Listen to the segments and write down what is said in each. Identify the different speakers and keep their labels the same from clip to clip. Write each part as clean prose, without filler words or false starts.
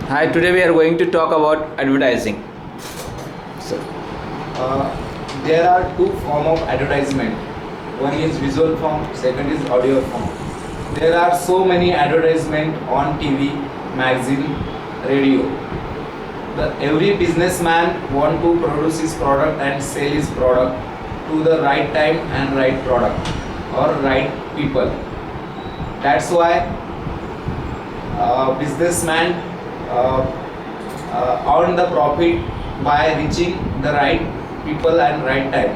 Speaker 1: Hi, today we are going to talk about advertising. So,
Speaker 2: Uh, there are two form of advertisement. One is visual form, second is audio form. There are so many advertisement on TV, magazine, radio. Every businessman want to produce his product and sell his product to the right time and right product or right people. That's why businessman uh, earn the profit by reaching the right people and right time.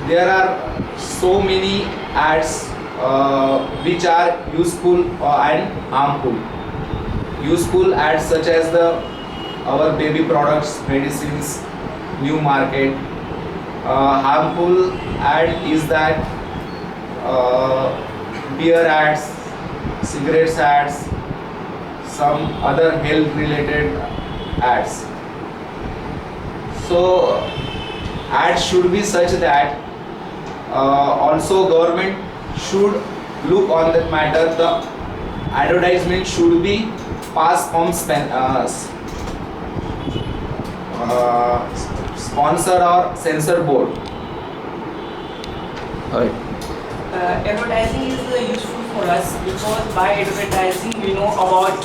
Speaker 2: There are so many ads which are useful and harmful. Useful ads such as the our baby products, medicines, new market. Harmful ad is that beer ads, cigarettes ads, some other health related ads. So ads should be such that also government should look on that matter. The advertisement should be passed from sponsor or censor board.
Speaker 1: alright.
Speaker 3: Advertising is useful for us because by advertising we know about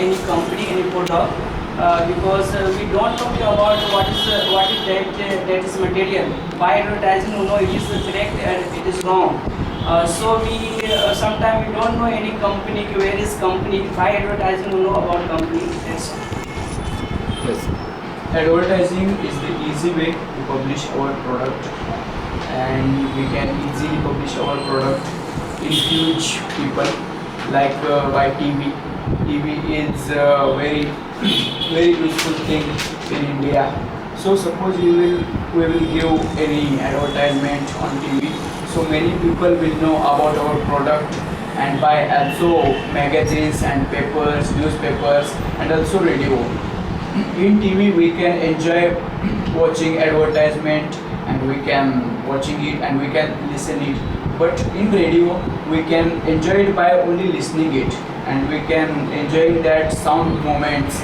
Speaker 3: any company, any product. Because we don't know about what is that is material. By advertising, we know it is correct and it is wrong. So we sometimes we don't know any company, where is company. By advertising, we know about company. That's all.
Speaker 1: Yes.
Speaker 4: Advertising is the easy way to publish our product, and we can easily publish our product in huge people like by TV. TV is a very useful thing in India. So suppose we will give any advertisement on TV, so many people will know about our product, and by also magazines and papers, newspapers, and also radio. In TV we can enjoy watching advertisement, and we can watching it and we can listen it, but in radio we can enjoy it by only listening it, and we can enjoy that sound moments,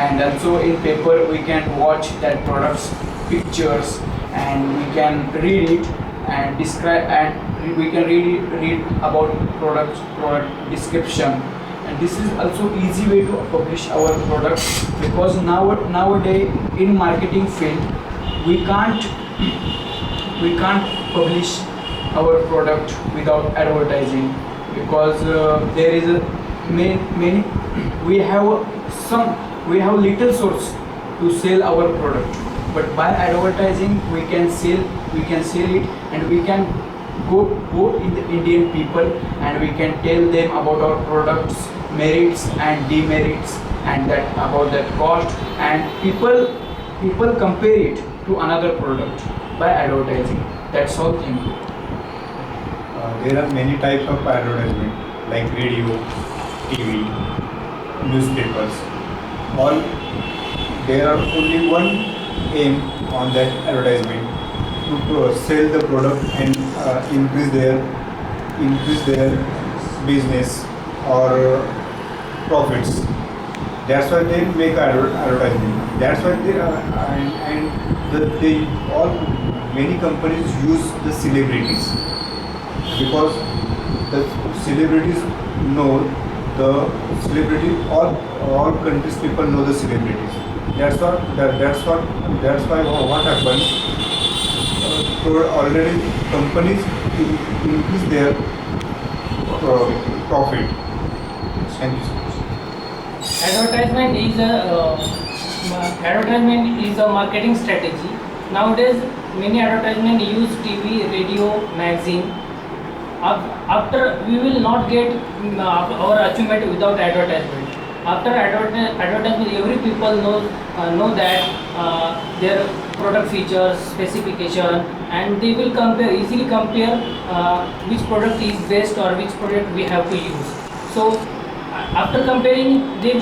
Speaker 4: and also in paper we can watch that products pictures, and we can read it and describe, and we can read about product description. And this is also easy way to publish our product, because nowadays in marketing field we can't publish our product without advertising, because there is a many we have little source to sell our product, but by advertising we can sell it, and we can go in the Indian people, and we can tell them about our products merits and demerits, and that about that cost, and people compare it to another product by advertising. That's all thing.
Speaker 5: There are many types of advertisement like radio, TV, newspapers. All there are only one aim on that advertisement to sell the product and increase their business or profits. That's why they make advertisement. That's why they they all many companies use the celebrities, because the celebrities know the celebrity. All countries people know the celebrities. That's why what happens. Already companies increase their profit. Thank you so much.
Speaker 6: Advertisement is a marketing strategy. Nowadays, many advertisement use TV, radio, magazine. After we will not get our achievement without advertisement. After advertisement, every people know that their product features, specification, and they will easily compare which product is best or which product we have to use. So after comparing, they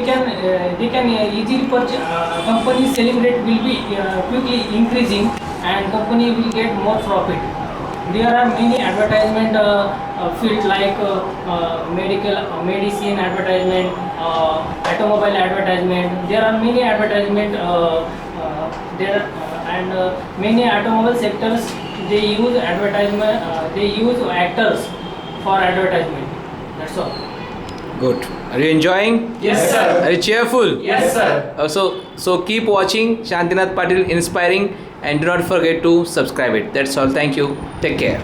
Speaker 6: can easily purchase. Company selling rate will be quickly increasing, and company will get more profit. There are many advertisement field like medicine advertisement, automobile advertisement. There are many advertisement there and many automobile sectors they use advertisement. They use actors for advertisement. That's all.
Speaker 1: Good. Are you enjoying?
Speaker 3: Yes, sir.
Speaker 1: Are you cheerful?
Speaker 3: Yes, sir.
Speaker 1: So keep watching Shantinath Patil Inspiring and do not forget to subscribe it. That's all. Thank you. Take care.